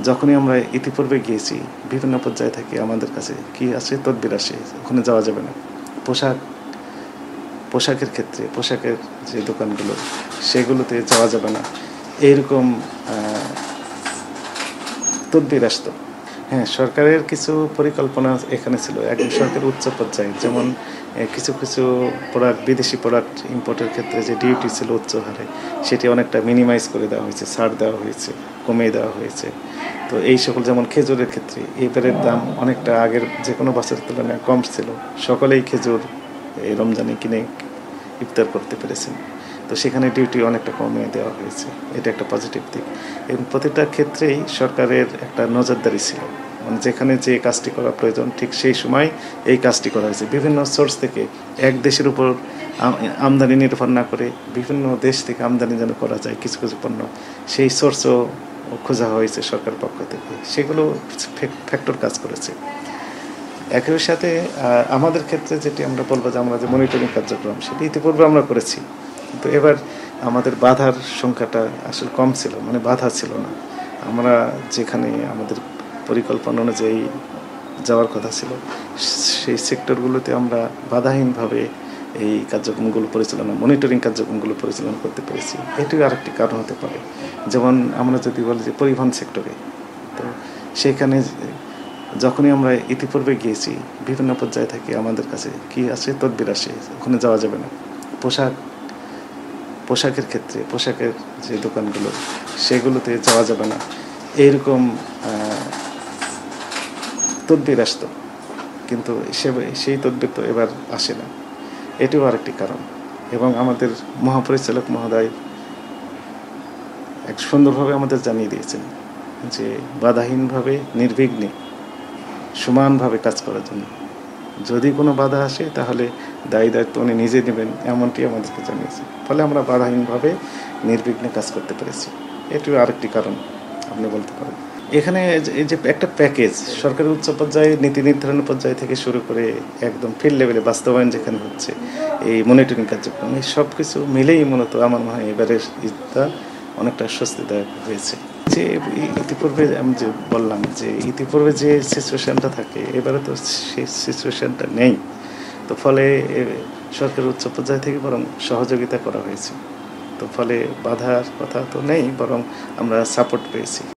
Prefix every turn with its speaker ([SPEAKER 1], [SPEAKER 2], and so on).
[SPEAKER 1] যখনই আমরা ইতিপূর্বে গিয়েছি বিভিন্ন পর্যায়ে থেকে আমাদের কাছে কি আসে, তদবির আসে, ওখানে যাওয়া যাবে না। পোশাকের ক্ষেত্রে পোশাকের যে দোকানগুলো সেগুলোতে যাওয়া যাবে না, এইরকম তদবির আসতো। হ্যাঁ, সরকারের কিছু পরিকল্পনা এখানে ছিল, একদম সরকারের উচ্চ পর্যায়ে। যেমন কিছু কিছু প্রোডাক্ট, বিদেশি প্রোডাক্ট ইম্পোর্টের ক্ষেত্রে যে ডিউটি ছিল উচ্চ হারে, সেটি অনেকটা মিনিমাইজ করে দেওয়া হয়েছে, ছাড় দেওয়া হয়েছে, কমিয়ে দেওয়া হয়েছে। তো এই সকল, যেমন খেজুরের ক্ষেত্রে এবারের দাম অনেকটা আগের যে কোনো বছরের তুলনায় কম ছিল। সকলেই খেজুর এই রমজানে কিনে ইফতার করতে পেরেছেন। তো সেখানে ডিউটি অনেকটা কমিয়ে দেওয়া হয়েছে, এটা একটা পজিটিভ দিক। এবং প্রতিটা ক্ষেত্রেই সরকারের একটা নজরদারি ছিল, মানে যেখানে যে কাজটি করা প্রয়োজন ঠিক সেই সময় এই কাজটি করা হয়েছে। বিভিন্ন সোর্স থেকে, এক দেশের উপর আমদানি নির্ভর না করে বিভিন্ন দেশ থেকে আমদানি যেন করা যায় কিছু কিছু পণ্য, সেই সোর্সও খোঁজা হয়েছে সরকার পক্ষ থেকে। সেগুলো ফ্যাক্টর কাজ করেছে। একই সাথে আমাদের ক্ষেত্রে যেটি আমরা বলবো যে আমরা যে মনিটরিং কার্যক্রম, সেটি ইতিপূর্বে আমরা করেছি, কিন্তু এবার আমাদের বাধার সংখ্যাটা আসলে কম ছিল, মানে বাধা ছিল না। আমরা যেখানে আমাদের পরিকল্পনা অনুযায়ী যাওয়ার কথা ছিল সেই সেক্টরগুলোতে আমরা বাধাহীনভাবে এই কার্যক্রমগুলো পরিচালনা, মনিটরিং কার্যক্রমগুলো পরিচালনা করতে পেরেছি। এটিও আরেকটি কারণ হতে পারে। যেমন আমরা যদি বলি যে পরিবহন সেক্টরে, তো সেখানে যখনই আমরা ইতিপূর্বে গিয়েছি বিভিন্ন পর্যায়ে থেকে আমাদের কাছে কি আসে, তদবির আসে, ওখানে যাওয়া যাবে না। পোশাকের ক্ষেত্রে পোশাকের যে দোকানগুলো সেগুলোতে যাওয়া যাবে না, এইরকম তদবির আসতো। কিন্তু সেই তদবির তো এবার আসে না, এটিও আরেকটি কারণ। এবং আমাদের মহাপরিচালক মহোদয় এক সুন্দরভাবে আমাদের জানিয়ে দিয়েছেন যে বাধাহীনভাবে, নির্বিঘ্নে, সমানভাবে কাজ করার জন্য। যদি কোনো বাধা আসে তাহলে দায়ী দায়িত্ব উনি নিজে নেবেন, এমনটি আমাদেরকে জানিয়েছে। ফলে আমরা বাধাহীনভাবে নির্বিঘ্নে কাজ করতে পেরেছি। এটিও আরেকটি কারণ আপনি বলতে পারেন। এখানে এই যে একটা প্যাকেজ, সরকারের উচ্চ পর্যায়ে নীতি নির্ধারণ পর্যায় থেকে শুরু করে একদম ফিল্ড লেভেলে বাস্তবায়ন যেখানে হচ্ছে এই মনিটরিং কার্যক্রম, এই সব কিছু মিলেই মূলত আমার মনে হয় এবারের ঈদটা অনেকটা স্বস্তিদায়ক হয়েছে। যে ইতিপূর্বে আমি যে বললাম যে ইতিপূর্বে যে সিচুয়েশানটা থাকে, এবারে তো সেই সিচুয়েশানটা নেই। তো ফলে সরকারের উচ্চ পর্যায় থেকে বরং সহযোগিতা করা হয়েছে। তো ফলে বাধার কথা তো নেই, বরং আমরা সাপোর্ট পেয়েছি।